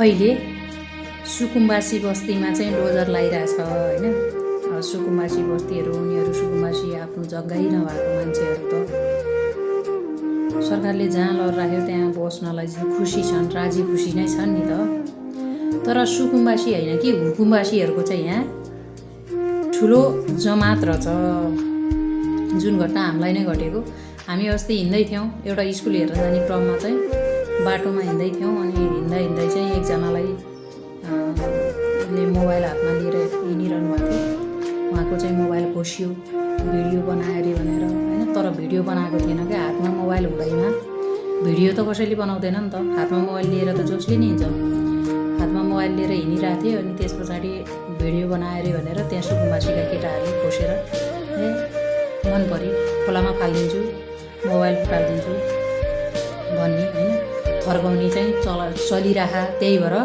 अहिले सुकुम्बासी बस्तीमा चाहिँ डोजर लगाइरहेछ होइन। सुकुम्बासी बस्तीहरू उनीहरू सुकुम्बासी आफ्नो जग्गै नभएको मान्छेहरू त सरकारले जहाँ लर राख्यो त्यहाँ बस्नलाई चाहिँ खुसी छन्, राजी खुसी नै छन् नि त। तर सुकुम्बासी होइन कि हुकुम्बासीहरूको चाहिँ यहाँ ठुलो जमात रहेछ। जुन घटना हामीलाई नै घटेको, हामी अस्ति हिँड्दै थियौँ एउटा स्कुल हेरेर जाने क्रममा चाहिँ बाटोमा हिँड्दै थियौँ अनि हिँड्दै चाहिँ एकजनालाई मोबाइल हातमा लिएर हिँडिरहनु भएको थियो। उहाँको चाहिँ मोबाइल खोसियो, भिडियो बनायो अरे भनेर होइन। तर भिडियो बनाएको थिएन क्या, हातमा मोबाइल हुँदैमा भिडियो त कसैले बनाउँदैन नि त। हातमा मोबाइल लिएर त जसले नि हिँड्छ, हातमा मोबाइल लिएर हिँडिरहेको थियो अनि त्यस पछाडि भिडियो बनायो अरे भनेर त्यहाँ सुकुम्बासीका केटाहरूले खोसेर मन पऱ्यो खोलामा फालिदिन्छु, मोबाइल फुटालिदिन्छु भन्ने होइन थर्काउने चाहिँ चलिरह। त्यही भएर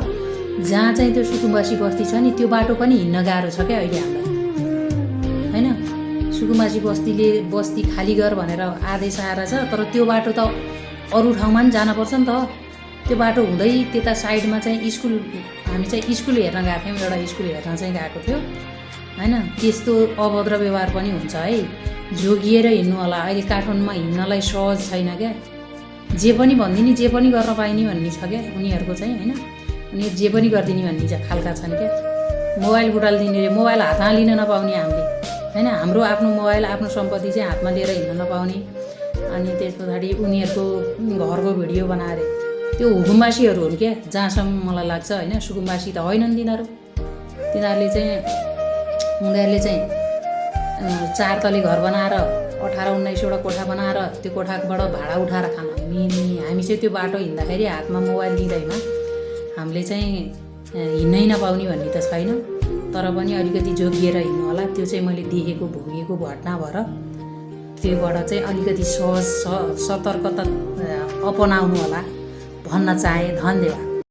जहाँ चाहिँ त्यो सुकुम्बासी बस्ती छ नि त्यो बाटो पनि हिँड्न गाह्रो छ क्या अहिले हामीलाई होइन। सुकुम्बासी बस्ती खाली गर भनेर आदेश आएर छ, तर त्यो बाटो त अरू ठाउँमा पनि जानुपर्छ नि त। त्यो बाटो हुँदै त्यता साइडमा चाहिँ स्कुल, हामी चाहिँ स्कुल हेर्न गएको थियौँ, एउटा स्कुल हेर्न चाहिँ गएको थियो होइन। त्यस्तो अभद्र व्यवहार पनि हुन्छ है, जोगिएर हिँड्नु होला। अहिले काठमाडौँमा हिँड्नलाई सहज छैन क्या, जे पनि भनिदिने जे पनि गर्न पाइने भन्ने छ क्या उनीहरूको चाहिँ होइन। उनीहरू जे पनि गरिदिने भन्ने खालका छन् क्या। मोबाइल फुटालिदिने रे, मोबाइल हातमा लिन नपाउने हामीले होइन। हाम्रो आफ्नो मोबाइल आफ्नो सम्पत्ति चाहिँ हातमा लिएर हिँड्न नपाउने। अनि त्यस पछाडि उनीहरूको घरको भिडियो बनाएर त्यो हुकुम्बासीहरू हुन् क्या जहाँसम्म मलाई लाग्छ होइन। सुकुम्बासी त होइनन् तिनीहरूले चाहिँ 4 तले घर बनाएर 18-19वटा कोठा बनाएर त्यो कोठाबाट भाडा उठाएर खान हामी चाहिँ त्यो बाटो हिँड्दाखेरि हातमा मोबाइल लिँदैमा हामीले चाहिँ हिँड्नै नपाउने भन्ने त छैन। तर पनि अलिकति जोगिएर हिँड्नु होला। त्यो चाहिँ मैले देखेको भोगेको घटना भएर त्योबाट चाहिँ अलिकति सहज सतर्कता अपनाउनु होला भन्न चाहे। धन्यवाद।